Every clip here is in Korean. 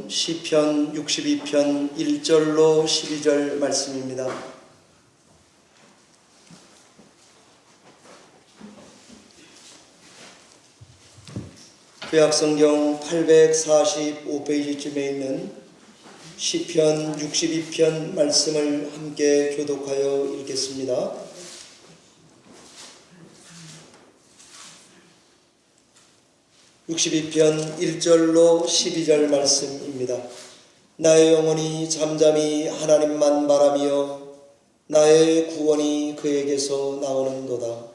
말씀은 시편 62편 1절로 12절 말씀입니다. 구약성경 845페이지쯤에 있는 시편 62편 말씀을 함께 교독하여 읽겠습니다. (62편) 1절로 12절 말씀입니다. 나의 영혼이 잠잠히 하나님만 바라며 나의 구원이 그에게서 나오는도다.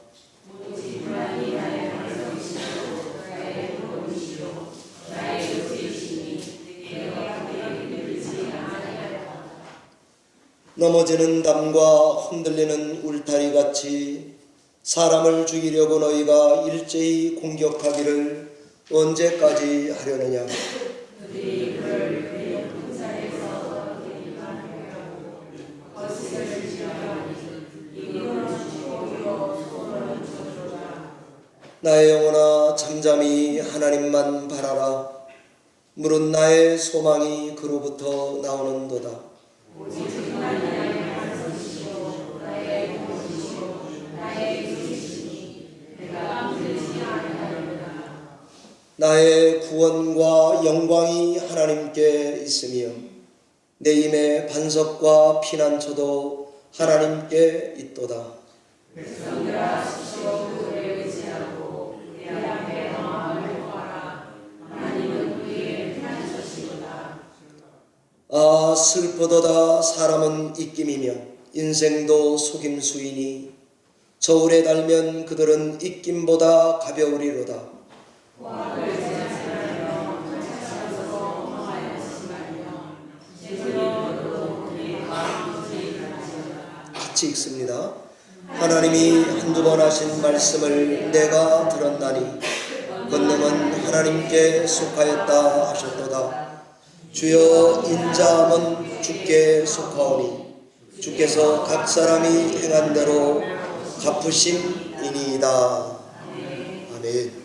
넘어지는 담과 흔들리는 울타리같이 사람을 죽이려고 너희가 일제히 공격하기를 언제까지 하려느냐. 나의 영혼아 잠잠히 하나님만 바라라. 물은 나의 소망이 그로부터 나오는도다. 나의 구원과 영광이 하나님께 있으며 내 힘의 반석과 피난처도 하나님께 있도다. 아, 슬프도다. 사람은 입김이며 인생도 속임수이니 저울에 달면 그들은 입김보다 가벼우리로다. 같이 읽습니다. 하나님이 한두 번 하신 말씀을 내가 들었나니 권능은 하나님께 속하였다 하셨도다. 주여 인자함은 주께 속하오니 주께서 각 사람이 행한 대로 갚으심이니이다. 아멘.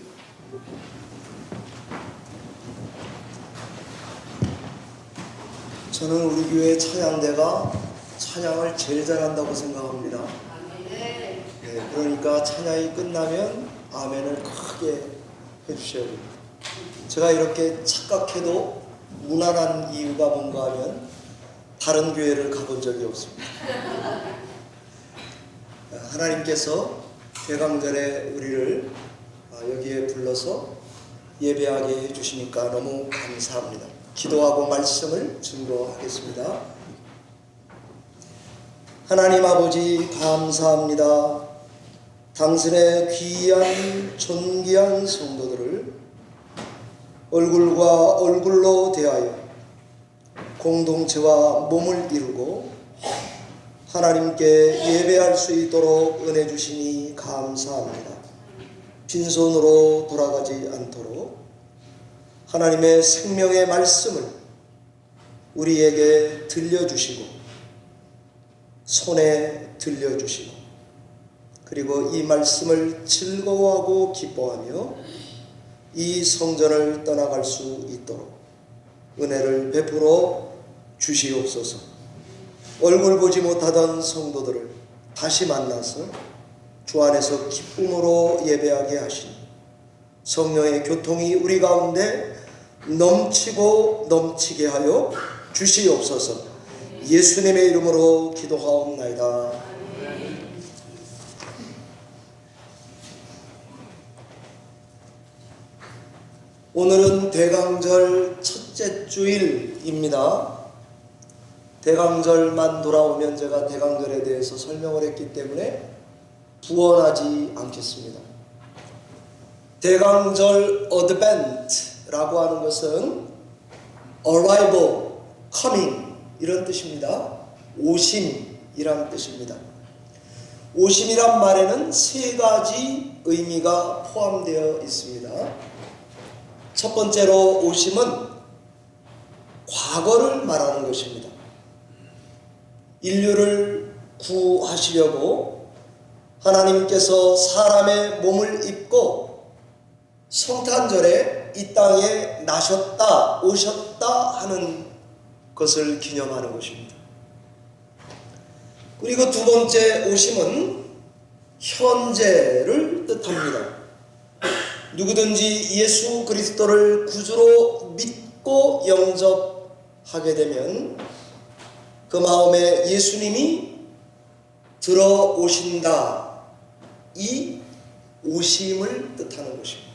저는 우리 교회 찬양대가 찬양을 제일 잘한다고 생각합니다. 네, 그러니까 찬양이 끝나면 아멘을 크게 해주셔야 됩니다. 제가 이렇게 착각해도 무난한 이유가 뭔가 하면 다른 교회를 가본 적이 없습니다. 하나님께서 대강절에 우리를 여기에 불러서 예배하게 해주시니까 너무 감사합니다. 기도하고 말씀을 증거하겠습니다. 하나님 아버지 감사합니다. 당신의 귀한 존귀한 성도들을 얼굴과 얼굴로 대하여 공동체와 몸을 이루고 하나님께 예배할 수 있도록 은혜 주시니 감사합니다. 빈손으로 돌아가지 않도록 하나님의 생명의 말씀을 우리에게 들려주시고 손에 들려주시고 그리고 이 말씀을 즐거워하고 기뻐하며 이 성전을 떠나갈 수 있도록 은혜를 베풀어 주시옵소서. 얼굴 보지 못하던 성도들을 다시 만나서 주 안에서 기쁨으로 예배하게 하시니 성령의 교통이 우리 가운데 넘치고 넘치게 하여 주시옵소서. 예수님의 이름으로 기도하옵나이다. 오늘은 대강절 첫째 주일입니다. 대강절만 돌아오면 제가 대강절에 대해서 설명을 했기 때문에 부언하지 않겠습니다. 대강절 어드벤트라고 하는 것은 arrival, coming 이런 뜻입니다. 오심이란 뜻입니다. 오심이란 말에는 세 가지 의미가 포함되어 있습니다. 첫 번째로 오심은 과거를 말하는 것입니다. 인류를 구하시려고 하나님께서 사람의 몸을 입고 성탄절에 이 땅에 나셨다, 오셨다 하는 것을 기념하는 것입니다. 그리고 두 번째 오심은 현재를 뜻합니다. 누구든지 예수 그리스도를 구주로 믿고 영접하게 되면 그 마음에 예수님이 들어오신다, 이 오심을 뜻하는 것입니다.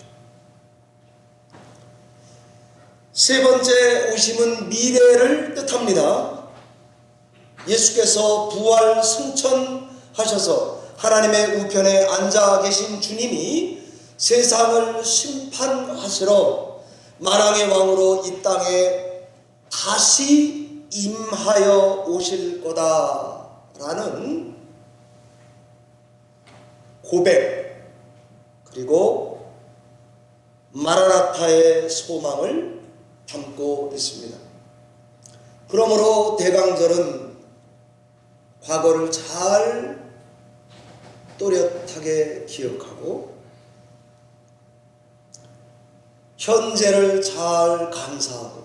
세 번째 오심은 미래를 뜻합니다. 예수께서 부활 승천하셔서 하나님의 우편에 앉아 계신 주님이 세상을 심판하시러 만왕의 왕으로 이 땅에 다시 임하여 오실 거다라는 고백, 그리고 마라나타의 소망을 담고 있습니다. 그러므로 대강절은 과거를 잘 또렷하게 기억하고 현재를 잘 감사하고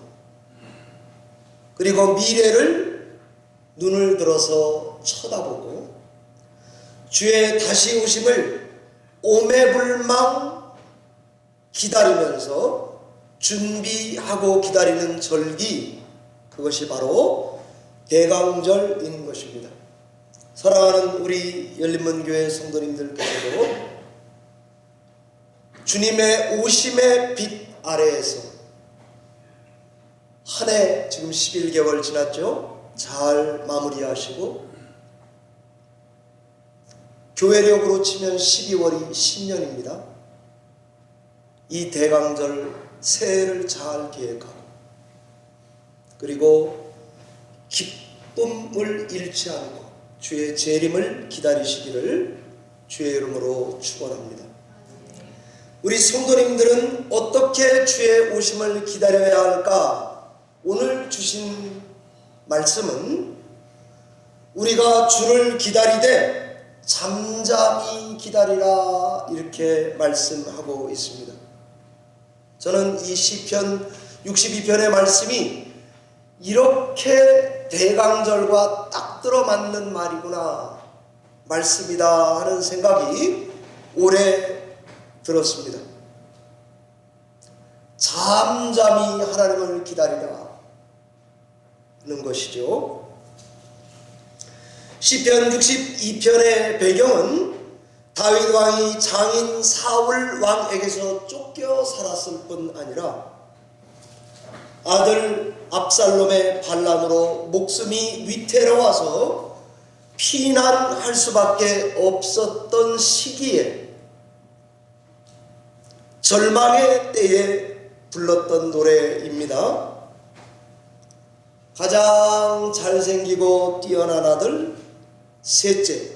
그리고 미래를 눈을 들어서 쳐다보고 주의 다시 오심을 오매불망 기다리면서 준비하고 기다리는 절기, 그것이 바로 대강절인 것입니다. 사랑하는 우리 열린문교회 성도님들께서도 주님의 오심의 빛 아래에서 한 해 지금 11개월 지났죠? 잘 마무리하시고 교회력으로 치면 12월이 신년입니다. 이 대강절 새해를 잘 계획하고 그리고 기쁨을 잃지 않고 주의 재림을 기다리시기를 주의 이름으로 축원합니다. 우리 성도님들은 어떻게 주의 오심을 기다려야 할까? 오늘 주신 말씀은 우리가 주를 기다리되 잠잠히 기다리라, 이렇게 말씀하고 있습니다. 저는 이 시편 62편의 말씀이 이렇게 대강절과 딱 들어맞는 말이구나, 말씀이다 하는 생각이 오래 들었습니다. 잠잠히 하나님을 기다리라 하는 것이죠. 시편 62편의 배경은 다윗 왕이 장인 사울 왕에게서 쫓겨 살았을 뿐 아니라 아들 압살롬의 반란으로 목숨이 위태로워서 피난할 수밖에 없었던 시기에 절망의 때에 불렀던 노래입니다. 가장 잘생기고 뛰어난 아들 셋째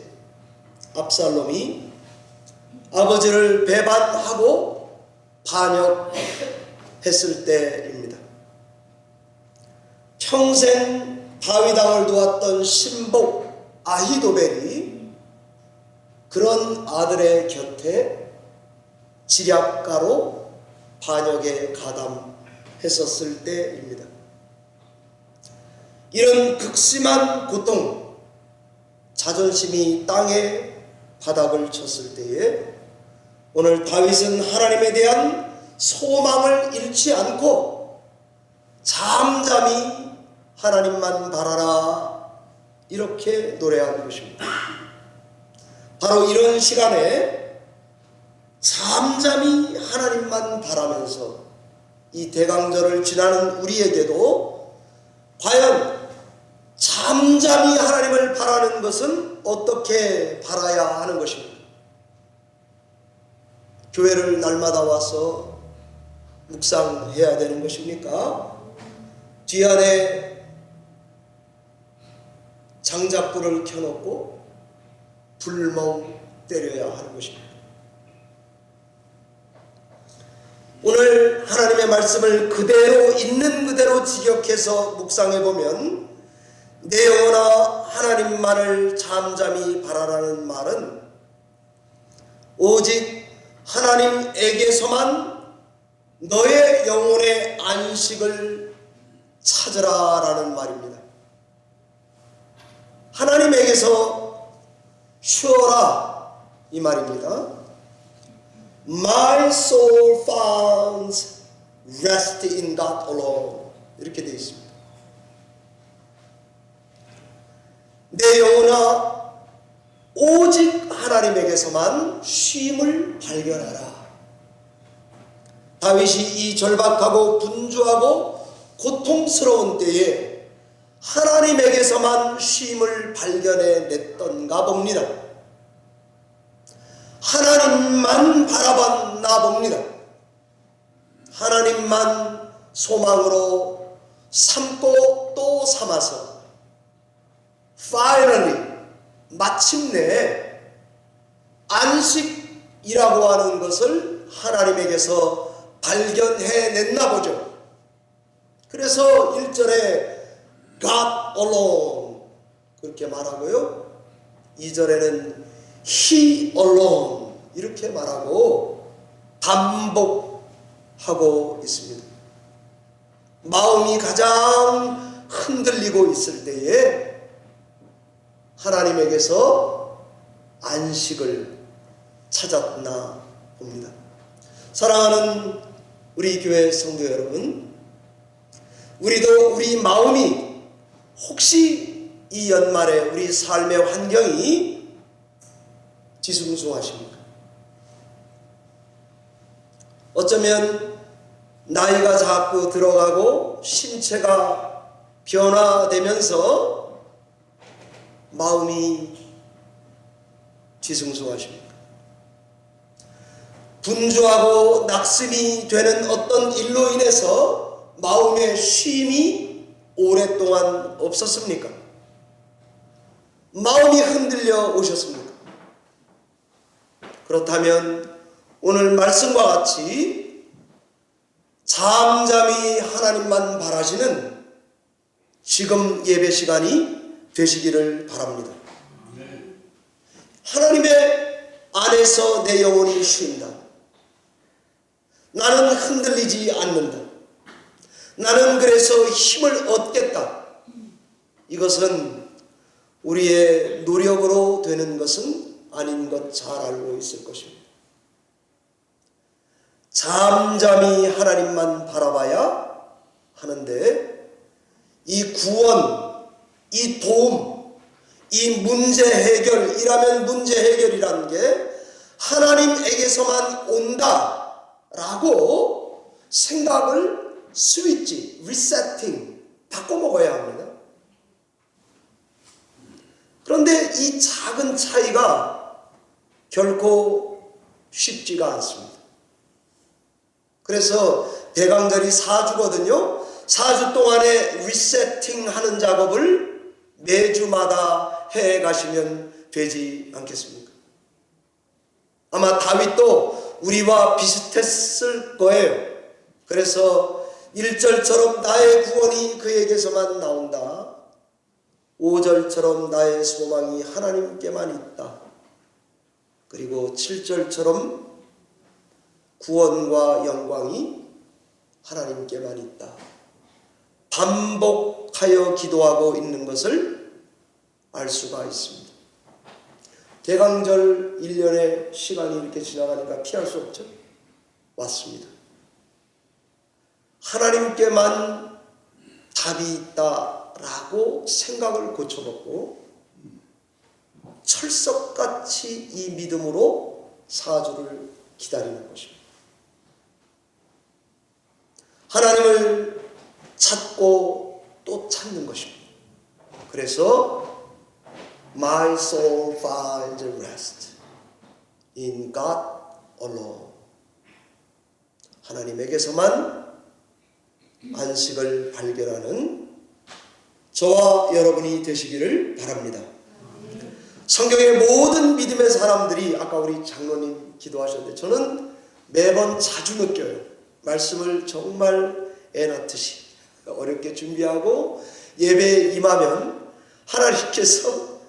압살롬이 아버지를 배반하고 반역했을 때입니다. 평생 바위당을 도왔던 신복 아히도벨이 그런 아들의 곁에 지략가로 반역에 가담했었을 때입니다. 이런 극심한 고통, 자존심이 땅에 바닥을 쳤을 때에 오늘 다윗은 하나님에 대한 소망을 잃지 않고 잠잠히 하나님만 바라라, 이렇게 노래하는 것입니다. 바로 이런 시간에 잠잠히 하나님만 바라면서 이 대강절을 지나는 우리에게도 과연 잠잠히 하나님을 바라는 것은 어떻게 바라야 하는 것입니까? 교회를 날마다 와서 묵상해야 되는 것입니까? 뒤안에 장작불을 켜놓고 불멍 때려야 하는 것입니다. 오늘 하나님의 말씀을 그대로 있는 그대로 직역해서 묵상해보면 내 영혼아 하나님만을 잠잠히 바라라는 말은 오직 하나님에게서만 너의 영혼의 안식을 찾으라라는 말입니다. 하나님에게서 쉬어라 이 말입니다. My soul found rest in God alone 이렇게 되어 있습니다. 내 영혼아 오직 하나님에게서만 쉼을 발견하라. 다윗이 이 절박하고 분주하고 고통스러운 때에 하나님에게서만 쉼을 발견해냈던가 봅니다. 하나님만 바라봤나 봅니다. 하나님만 소망으로 삼고 또 삼아서 finally 마침내 안식이라고 하는 것을 하나님에게서 발견해냈나 보죠. 그래서 1절에 God alone 그렇게 말하고요. 2절에는 He alone 이렇게 말하고 반복하고 있습니다. 마음이 가장 흔들리고 있을 때에 하나님에게서 안식을 찾았나 봅니다. 사랑하는 우리 교회 성도 여러분, 우리도 우리 마음이 혹시 이 연말에 우리 삶의 환경이 뒤숭숭하십니까? 어쩌면 나이가 자꾸 들어가고 신체가 변화되면서 마음이 뒤숭숭하십니까? 분주하고 낙심이 되는 어떤 일로 인해서 마음의 쉼이 오랫동안 없었습니까? 마음이 흔들려 오셨습니까? 그렇다면 오늘 말씀과 같이 잠잠히 하나님만 바라시는 지금 예배 시간이 되시기를 바랍니다. 하나님의 안에서 내 영혼이 쉰다. 나는 흔들리지 않는다. 나는 그래서 힘을 얻겠다. 이것은 우리의 노력으로 되는 것은 아닌 것 잘 알고 있을 것입니다. 잠잠히 하나님만 바라봐야 하는데 이 구원, 이 도움, 이 문제 해결이라면 문제 해결이라는 게 하나님에게서만 온다라고 생각을 스위치, 리세팅 바꿔먹어야 합니다. 그런데 이 작은 차이가 결코 쉽지가 않습니다. 그래서 대강절이 4주거든요. 4주 동안에 리세팅하는 작업을 매주마다 해가시면 되지 않겠습니까? 아마 다윗도 우리와 비슷했을 거예요. 그래서 1절처럼 나의 구원이 그에게서만 나온다. 5절처럼 나의 소망이 하나님께만 있다. 그리고 7절처럼 구원과 영광이 하나님께만 있다. 반복하여 기도하고 있는 것을 알 수가 있습니다. 대강절 1년의 시간이 이렇게 지나가니까 피할 수 없죠. 왔습니다. 하나님께만 답이 있다라고 생각을 고쳐먹고 철석같이 이 믿음으로 4주를 기다리는 것입니다. 하나님을 찾고 또 찾는 것입니다. 그래서 My soul finds rest in God alone. 하나님에게서만 안식을 발견하는 저와 여러분이 되시기를 바랍니다. 성경의 모든 믿음의 사람들이 아까 우리 장로님 기도하셨는데 저는 매번 자주 느껴요. 말씀을 정말 애넣듯이 어렵게 준비하고 예배에 임하면 하나님께서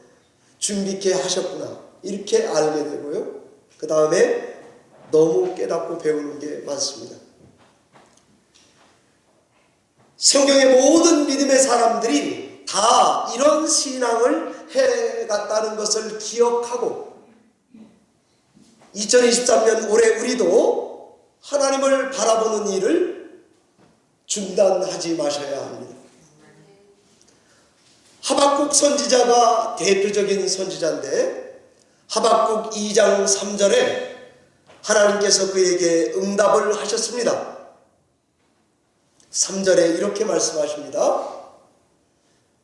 준비케 하셨구나 이렇게 알게 되고요. 그 다음에 너무 깨닫고 배우는 게 많습니다. 성경의 모든 믿음의 사람들이 다 이런 신앙을 해갔다는 것을 기억하고 2023년 올해 우리도 하나님을 바라보는 일을 중단하지 마셔야 합니다. 하박국 선지자가 대표적인 선지자인데 하박국 2장 3절에 하나님께서 그에게 응답을 하셨습니다. 3절에 이렇게 말씀하십니다.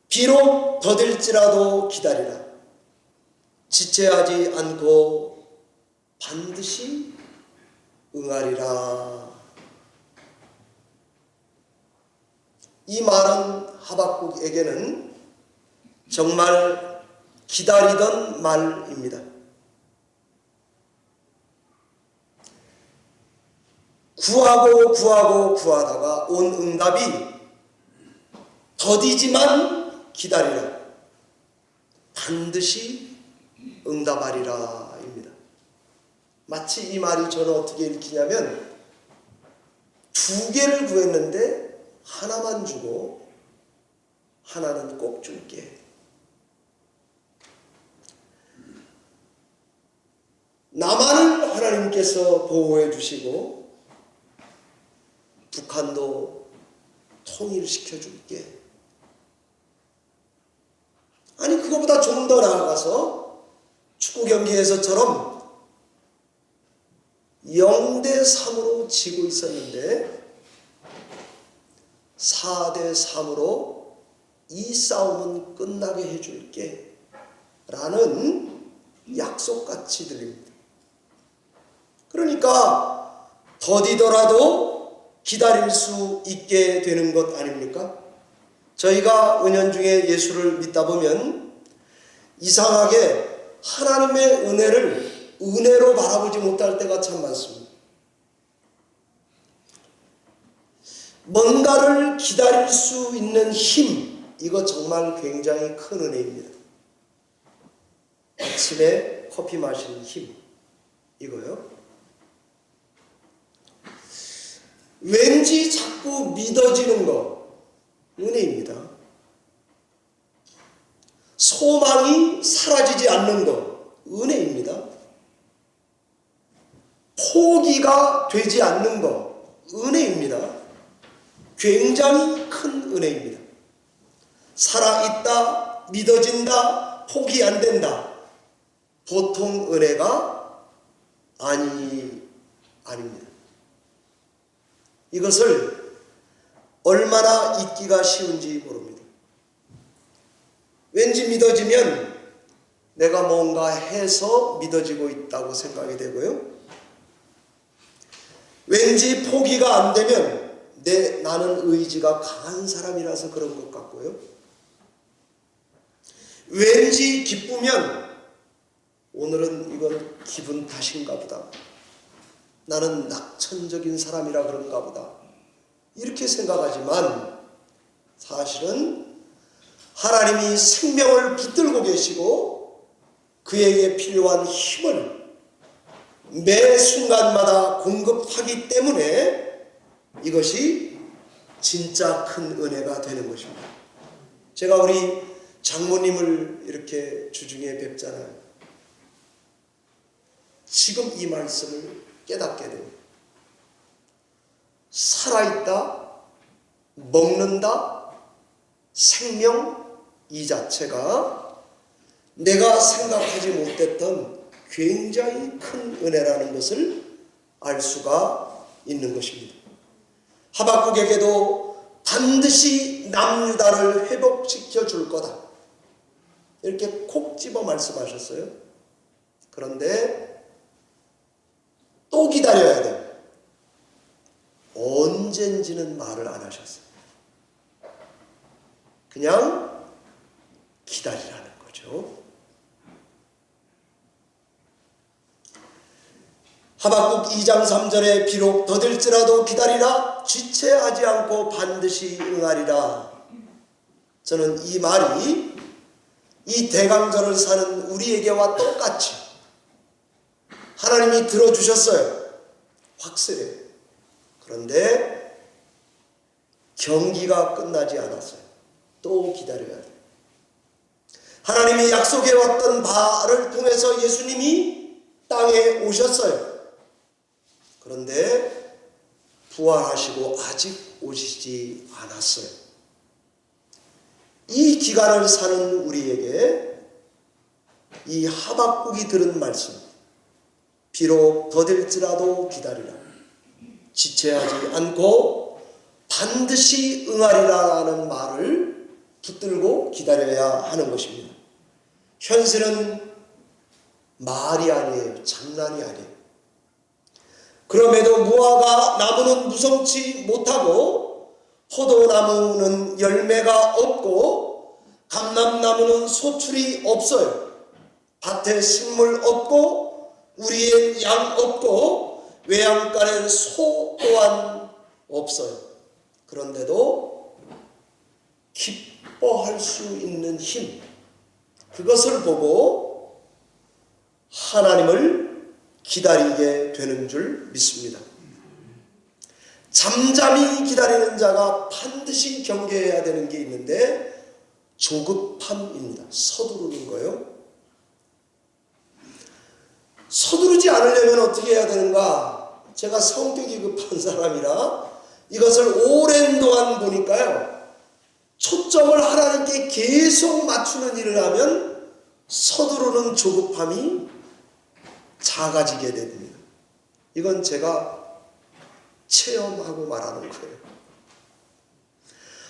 비록 더딜지라도 기다리라. 지체하지 않고 반드시 응하리라. 이 말은 하박국에게는 정말 기다리던 말입니다. 구하다가 온 응답이 더디지만 기다리라. 반드시 응답하리라 입니다. 마치 이 말이 저는 어떻게 읽히냐면 두 개를 구했는데 하나만 주고 하나는 꼭 줄게. 남한을 하나님께서 보호해 주시고 북한도 통일시켜 줄게. 아니 그거보다 좀 더 나아가서 축구 경기에서처럼 0대3으로 지고 있었는데 4대3으로 이 싸움은 끝나게 해줄게 라는 약속같이 들립니다. 그러니까 더디더라도 기다릴 수 있게 되는 것 아닙니까? 저희가 은연중에 예수를 믿다 보면 이상하게 하나님의 은혜를 은혜로 바라보지 못할 때가 참 많습니다. 뭔가를 기다릴 수 있는 힘, 이거 정말 굉장히 큰 은혜입니다. 아침에 커피 마시는 힘, 이거요. 왠지 자꾸 믿어지는 거, 은혜입니다. 소망이 사라지지 않는 거, 은혜입니다. 포기가 되지 않는 거, 은혜입니다. 굉장히 큰 은혜입니다. 살아있다, 믿어진다, 포기 안 된다. 보통 은혜가 아닙니다. 이것을 얼마나 잊기가 쉬운지 모릅니다. 왠지 믿어지면 내가 뭔가 해서 믿어지고 있다고 생각이 되고요. 왠지 포기가 안 되면 나는 의지가 강한 사람이라서 그런 것 같고요. 왠지 기쁘면 오늘은 이건 기분 탓인가 보다. 나는 낙천적인 사람이라 그런가 보다. 이렇게 생각하지만 사실은 하나님이 생명을 붙들고 계시고 그에게 필요한 힘을 매 순간마다 공급하기 때문에 이것이 진짜 큰 은혜가 되는 것입니다. 제가 우리 장모님을 이렇게 주중에 뵙잖아요. 지금 이 말씀을 깨닫게 됩니다. 살아있다, 먹는다, 생명 이 자체가 내가 생각하지 못했던 굉장히 큰 은혜라는 것을 알 수가 있는 것입니다. 하박국에게도 반드시 남유다를 회복시켜 줄 거다. 이렇게 콕 집어 말씀하셨어요. 그런데 또 기다려야 돼요. 언젠지는 말을 안 하셨어요. 그냥 기다리라는 거죠. 하박국 2장 3절에 비록 더딜지라도 기다리라 지체하지 않고 반드시 응하리라. 저는 이 말이 이 대강절을 사는 우리에게와 똑같이 하나님이 들어주셨어요. 확실해요. 그런데 경기가 끝나지 않았어요. 또 기다려야 돼요. 하나님이 약속해 왔던 바를 통해서 예수님이 땅에 오셨어요. 그런데 부활하시고 아직 오시지 않았어요. 이 기간을 사는 우리에게 이 하박국이 들은 말씀, 비록 더딜지라도 기다리라, 지체하지 않고 반드시 응하리라는 말을 붙들고 기다려야 하는 것입니다. 현실은 말이 아니에요. 장난이 아니에요. 그럼에도 무화과 나무는 무성치 못하고 포도나무는 열매가 없고 감람나무는 소출이 없어요. 밭에 식물 없고 우리의 양 없고 외양간엔 소 또한 없어요. 그런데도 기뻐할 수 있는 힘, 그것을 보고 하나님을 기다리게 되는 줄 믿습니다. 잠잠히 기다리는 자가 반드시 경계해야 되는 게 있는데 조급함입니다. 서두르는 거예요. 서두르지 않으려면 어떻게 해야 되는가? 제가 성격이 급한 사람이라 이것을 오랜 동안 보니까요, 초점을 하나님께 계속 맞추는 일을 하면 서두르는 조급함이 작아지게 됩니다. 이건 제가 체험하고 말하는 거예요.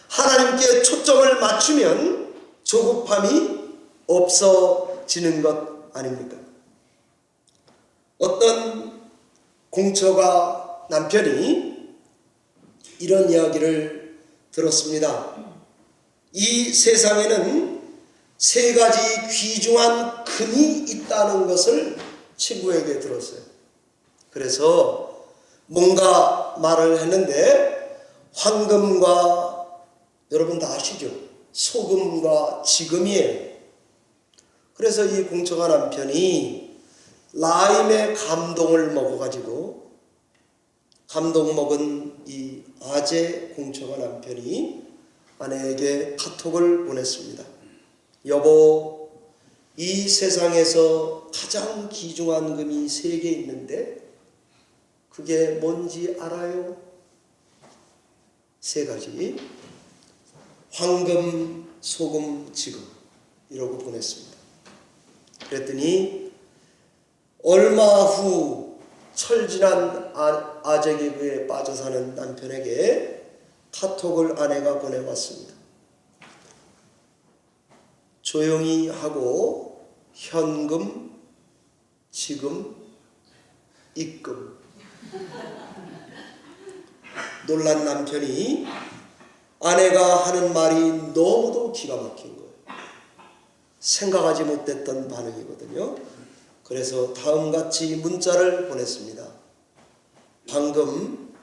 하나님께 초점을 맞추면 조급함이 없어지는 것 아닙니까? 어떤 공처가 남편이 이런 이야기를 들었습니다. 이 세상에는 세 가지 귀중한 금이 있다는 것을 친구에게 들었어요. 그래서 뭔가 말을 했는데 황금과, 여러분 다 아시죠? 소금과 지금이에요. 그래서 이 공처가 남편이 라임의 감동을 먹어가지고, 감동 먹은 이 아재 공처가 남편이 아내에게 카톡을 보냈습니다. 여보, 이 세상에서 가장 귀중한 금이 3개 있는데 그게 뭔지 알아요? 3가지. 황금, 소금, 지금. 이러고 보냈습니다. 그랬더니 얼마 후 철진한 아재기부에 빠져 사는 남편에게 카톡을 아내가 보내왔습니다. 조용히 하고 현금, 지금, 입금. 놀란 남편이 아내가 하는 말이 너무도 기가 막힌 거예요. 생각하지 못했던 반응이거든요. 그래서 다음같이 문자를 보냈습니다. 방금,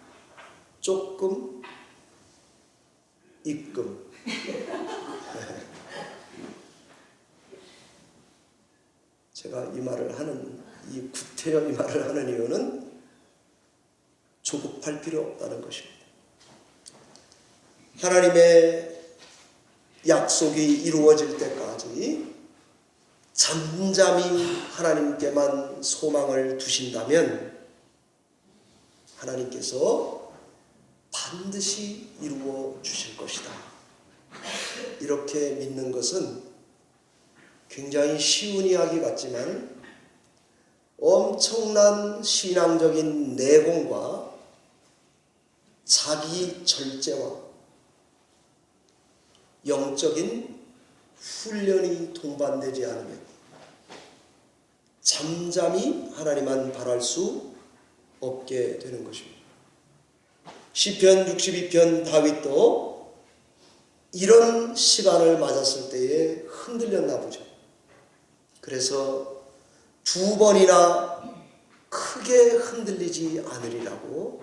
조금, 입금. 제가 이 말을 하는, 이 구태여 이 말을 하는 이유는 조급할 필요 없다는 것입니다. 하나님의 약속이 이루어질 때까지 잠잠히 하나님께만 소망을 두신다면 하나님께서 반드시 이루어 주실 것이다. 이렇게 믿는 것은 굉장히 쉬운 이야기 같지만 엄청난 신앙적인 내공과 자기 절제와 영적인 훈련이 동반되지 않으면 잠잠히 하나님만 바랄 수 없게 되는 것입니다. 시편 62편 다윗도 이런 시간을 맞았을 때에 흔들렸나 보죠. 그래서 2번이나 크게 흔들리지 않으리라고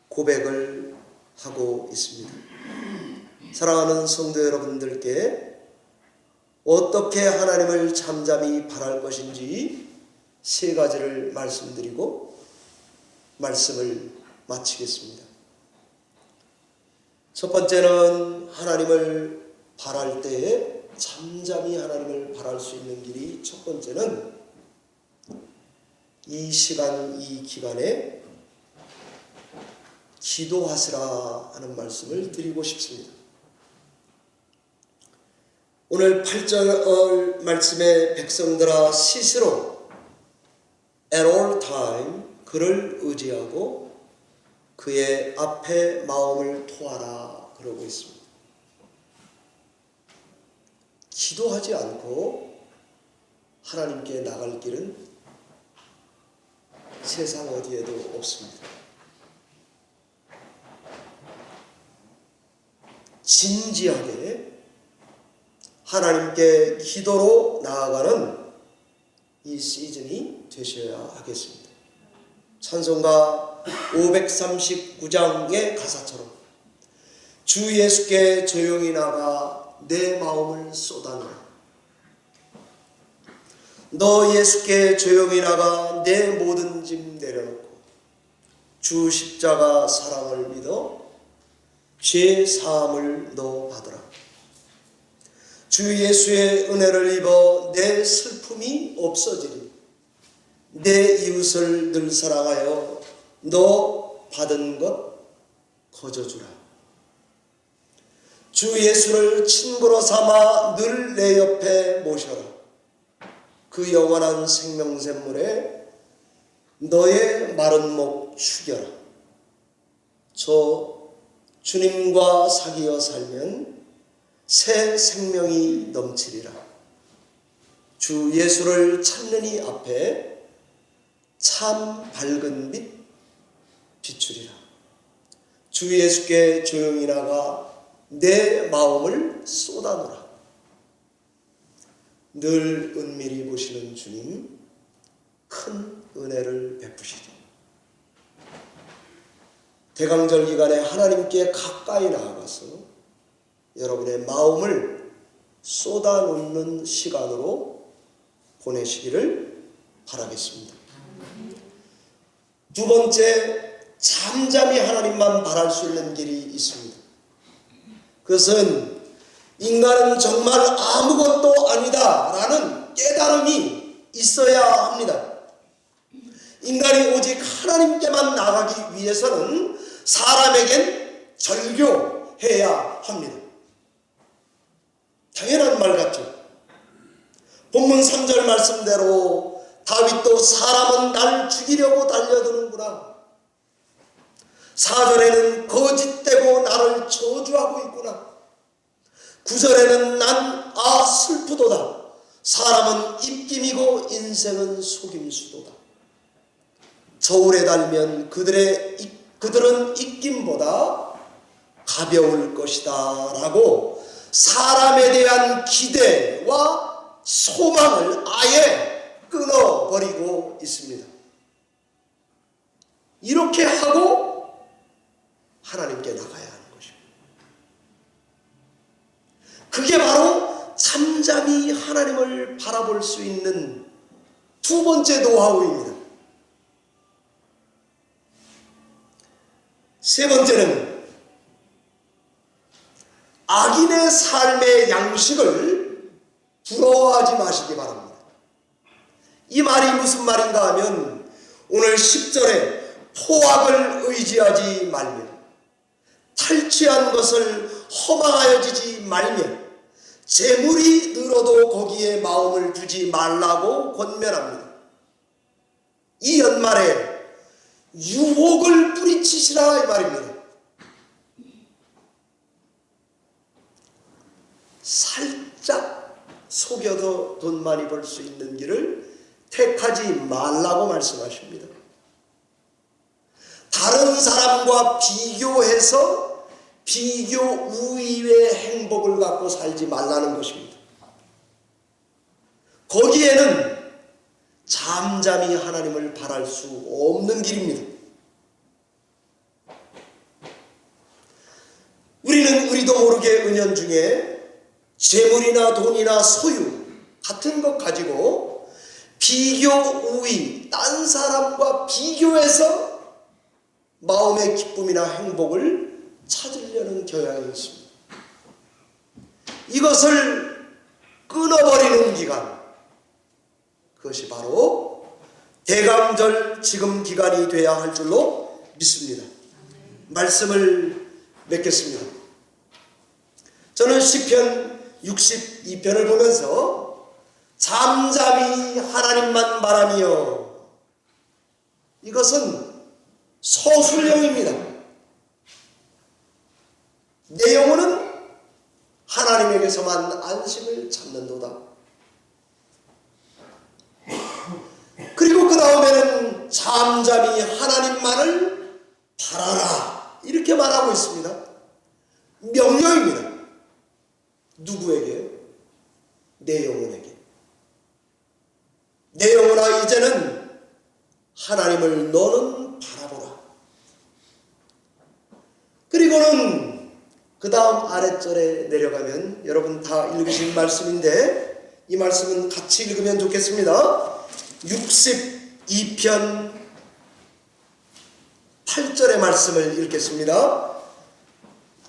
고백을 하고 있습니다. 사랑하는 성도 여러분들께 어떻게 하나님을 잠잠히 바랄 것인지 3가지를 말씀드리고 말씀을 마치겠습니다. 첫 번째는 하나님을 바랄 때에 잠잠히 하나님을 바랄 수 있는 길이, 첫 번째는 이 시간, 이 기간에 기도하시라 하는 말씀을 드리고 싶습니다. 오늘 8절 말씀에 백성들아 스스로 at all time 그를 의지하고 그의 앞에 마음을 토하라 그러고 있습니다. 기도하지 않고 하나님께 나갈 길은 세상 어디에도 없습니다. 진지하게 하나님께 기도로 나아가는 이 시즌이 되셔야 하겠습니다. 찬송가 539장의 가사처럼 주 예수께 조용히 나가 내 마음을 쏟아놓아. 너 예수께 조용히 나가 내 모든 짐 내려놓고 주 십자가 사랑을 믿어 죄 사함을 너 받으라. 주 예수의 은혜를 입어 내 슬픔이 없어지리. 내 이웃을 늘 사랑하여 너 받은 것 거저주라. 주 예수를 친구로 삼아 늘 내 옆에 모셔라. 그 영원한 생명샘물에 너의 마른 목 축여라. 저 주님과 사귀어 살면 새 생명이 넘치리라. 주 예수를 찾는 이 앞에 참 밝은 빛 비추리라. 주 예수께 조용히 나가 내 마음을 쏟아놓으라. 늘 은밀히 보시는 주님 큰 은혜를 베푸시리. 대강절 기간에 하나님께 가까이 나아가서 여러분의 마음을 쏟아놓는 시간으로 보내시기를 바라겠습니다. 두 번째, 잠잠히 하나님만 바랄 수 있는 길이 있습니다. 그것은 인간은 정말 아무것도 아니다라는 깨달음이 있어야 합니다. 인간이 오직 하나님께만 나가기 위해서는 사람에겐 절교해야 합니다. 당연한 말 같죠. 본문 3절 말씀대로 다윗도 사람은 날 죽이려고 달려드는구나. 4절에는 거짓되고 나를 저주하고 있구나. 9절에는 난 슬프도다. 사람은 입김이고 인생은 속임수도다. 저울에 달면 그들은 입김보다 가벼울 것이다 라고 사람에 대한 기대와 소망을 아예 끊어버리고 있습니다. 이렇게 하고 하나님께 나가야 하는 것입니다. 그게 바로 잠잠히 하나님을 바라볼 수 있는 두 번째 노하우입니다. 세 번째는 악인의 삶의 양식을 부러워하지 마시기 바랍니다. 이 말이 무슨 말인가 하면 오늘 10절에 포악을 의지하지 말며 탈취한 것을 허망하여지지 말며 재물이 늘어도 거기에 마음을 두지 말라고 권면합니다. 이 연말에 유혹을 뿌리치시라 이 말입니다. 살짝 속여도 돈 많이 벌 수 있는 길을 택하지 말라고 말씀하십니다. 다른 사람과 비교해서 비교 우위의 행복을 갖고 살지 말라는 것입니다. 거기에는 잠잠히 하나님을 바랄 수 없는 길입니다. 우리는 우리도 모르게 은연중에 재물이나 돈이나 소유 같은 것 가지고 비교 우위, 딴 사람과 비교해서 마음의 기쁨이나 행복을 찾으려는 되는 경향이 있습니다. 이것을 끊어버리는 기간, 그것이 바로 대강절 지금 기간이 돼야 할 줄로 믿습니다. 말씀을 맺겠습니다. 저는 시편 62편을 보면서 잠잠히 하나님만 바라며, 이것은 서술형입니다. 내 영혼은 하나님에게서만 안식을 찾는도다. 그리고 그 다음에는 잠잠히 하나님만을 바라라, 이렇게 말하고 있습니다. 명령입니다. 누구에게? 내 영혼에게. 내 영혼아, 이제는 하나님을 너는 바라보라. 그리고는 그 다음 아랫절에 내려가면, 여러분 다 읽으신 말씀인데 이 말씀은 같이 읽으면 좋겠습니다. 62편 8절의 말씀을 읽겠습니다.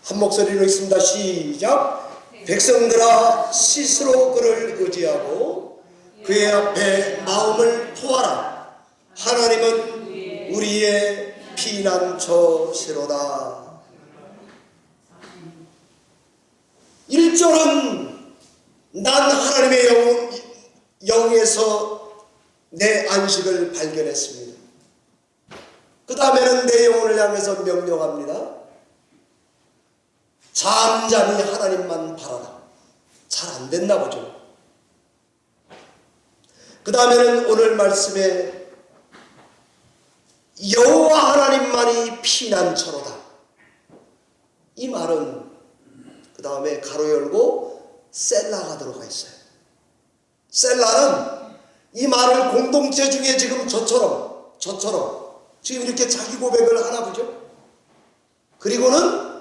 한 목소리로 읽습니다. 시작. 백성들아, 스스로 그를 의지하고 그의 앞에 마음을 토하라. 하나님은 우리의 피난처시로다. 1절은 난 하나님의 영에서 내 안식을 발견했습니다. 그 다음에는 내 영혼을 향해서 명령합니다. 잠잠히 하나님만 바라라. 잘 안 됐나 보죠. 그 다음에는 오늘 말씀에 여호와 하나님만이 피난처로다. 이 말은 그 다음에 가로 열고 셀라가 들어가 있어요. 셀라는 이 말을 공동체 중에 지금 저처럼 지금 이렇게 자기 고백을 하나 보죠. 그리고는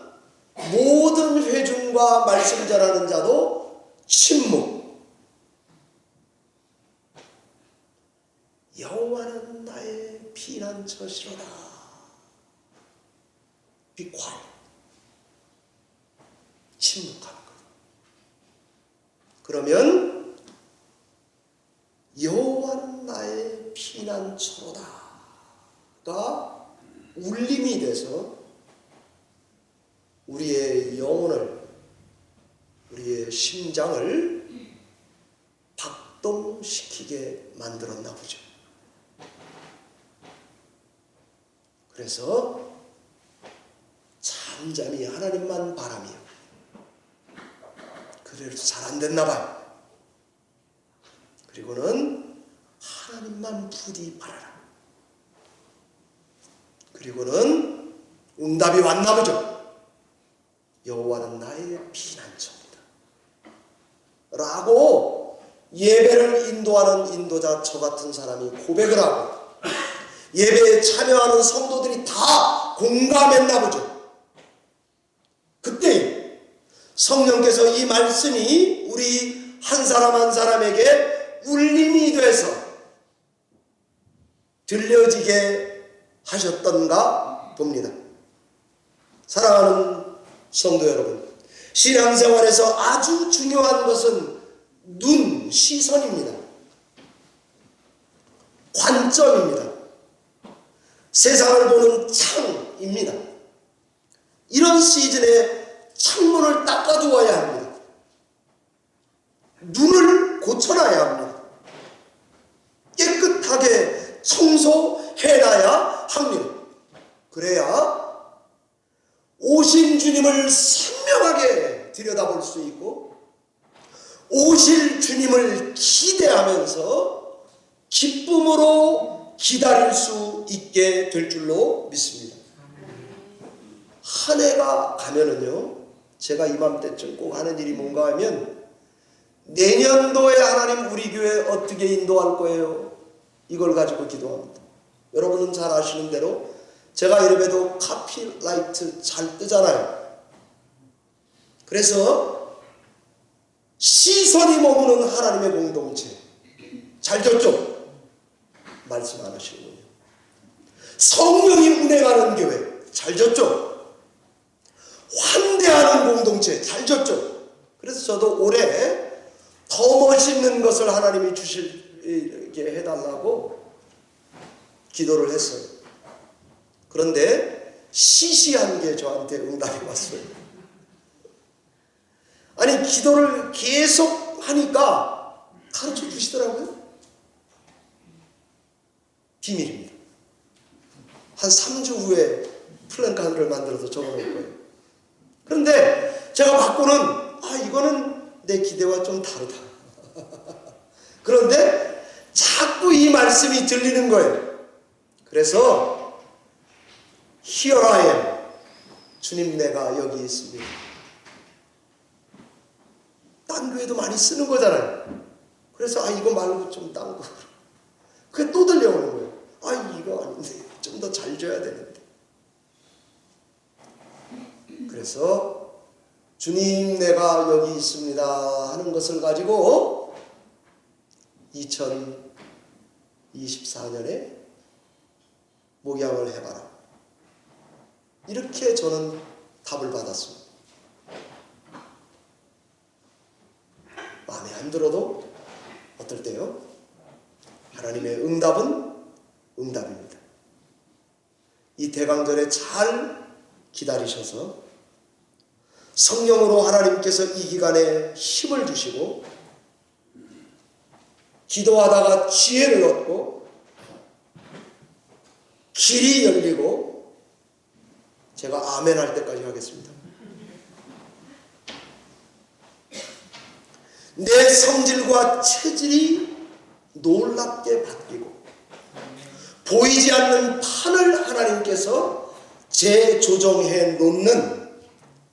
모든 회중과 말씀 전하는 자도 침묵. 여호와는 나의 피난처시로다. Be quiet. 침묵하는 것. 그러면 여호와는 나의 피난처로다가 울림이 돼서 우리의 영혼을, 우리의 심장을 박동시키게 만들었나 보죠. 그래서 잠잠히 하나님만 바라며, 그래도 잘 안 됐나 봐요. 그리고는 하나님만 부디 바라라. 그리고는 응답이 왔나 보죠. 여호와는 나의 피난처입니다. 라고 예배를 인도하는 인도자 저 같은 사람이 고백을 하고 예배에 참여하는 성도들이 다 공감했나 보죠. 그때 성령께서 이 말씀이 우리 한 사람 한 사람에게 울림이 돼서 들려지게 하셨던가 봅니다. 사랑하는 성도 여러분, 신앙생활에서 아주 중요한 것은 눈, 시선입니다. 관점입니다. 세상을 보는 창입니다. 이런 시즌에 창문을 닦아두어야 합니다. 눈을 고쳐놔야 합니다. 깨끗하게 청소해놔야 합니다. 그래야 오신 주님을 선명하게 들여다볼 수 있고 오실 주님을 기대하면서 기쁨으로 기다릴 수 있게 될 줄로 믿습니다. 한 해가 가면은요, 제가 이맘때쯤 꼭 하는 일이 뭔가 하면 내년도에 하나님 우리 교회 어떻게 인도할 거예요? 이걸 가지고 기도합니다. 여러분은 잘 아시는 대로 제가 이름에도 카피라이트 잘 뜨잖아요. 그래서 시선이 머무는 하나님의 공동체 잘 줬죠? 말씀 안 하시는군요. 성령이 운행하는 교회 잘 줬죠? 환대 인내하는 공동체 잘 졌죠. 그래서 저도 올해 더 멋있는 것을 하나님이 주시게 해달라고 기도를 했어요. 그런데 시시한 게 저한테 응답이 왔어요. 아니 기도를 계속 하니까 가르쳐 주시더라고요. 비밀입니다. 한 3주 후에 플랜카드를 만들어서 적어놓을 거예요. 그런데 제가 받고는 이거는 내 기대와 좀 다르다. 그런데 자꾸 이 말씀이 들리는 거예요. 그래서 Here I am. 주님 내가 여기 있습니다. 딴 교회도 많이 쓰는 거잖아요. 그래서 이거 말고 좀 딴 거. 그게 또 들려오는 거예요. 이거 아닌데 좀 더 잘 줘야 되는데. 그래서 주님 내가 여기 있습니다 하는 것을 가지고 2024년에 목양을 해봐라. 이렇게 저는 답을 받았습니다. 마음에 안 들어도 어떨 때요? 하나님의 응답은 응답입니다. 이 대강절에 잘 기다리셔서 성령으로 하나님께서 이 기간에 힘을 주시고 기도하다가 지혜를 얻고 길이 열리고 제가 아멘 할 때까지 하겠습니다. 내 성질과 체질이 놀랍게 바뀌고 보이지 않는 판을 하나님께서 재조정해 놓는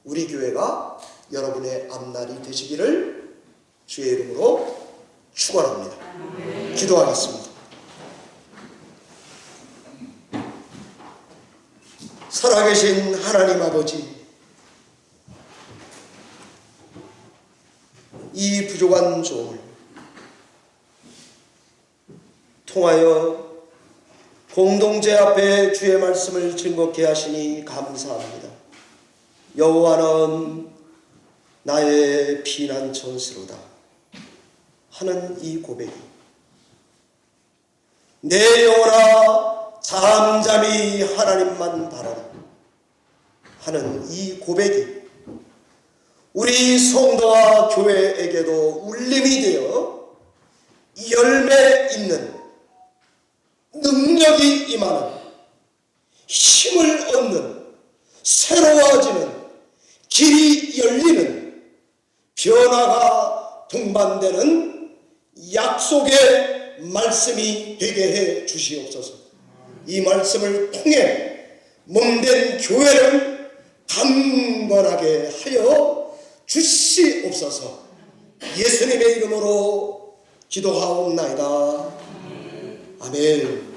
우리 교회가 여러분의 앞날이 되시기를 주의 이름으로 축원합니다. 기도하겠습니다. 살아계신 하나님 아버지, 이 부족한 종을 통하여 공동체 앞에 주의 말씀을 증거케 하시니 감사합니다. 여호와는 나의 피난처시로다 하는 이 고백이, 내 영혼아 잠잠히 하나님만 바라라 하는 이 고백이 우리 성도와 교회에게도 울림이 되어 열매 있는 능력이 임하는 힘을 얻는 새로워지는 길이 열리는 변화가 동반되는 약속의 말씀이 되게 해 주시옵소서. 이 말씀을 통해 몸된 교회를 강건하게 하여 주시옵소서. 예수님의 이름으로 기도하옵나이다. 아멘.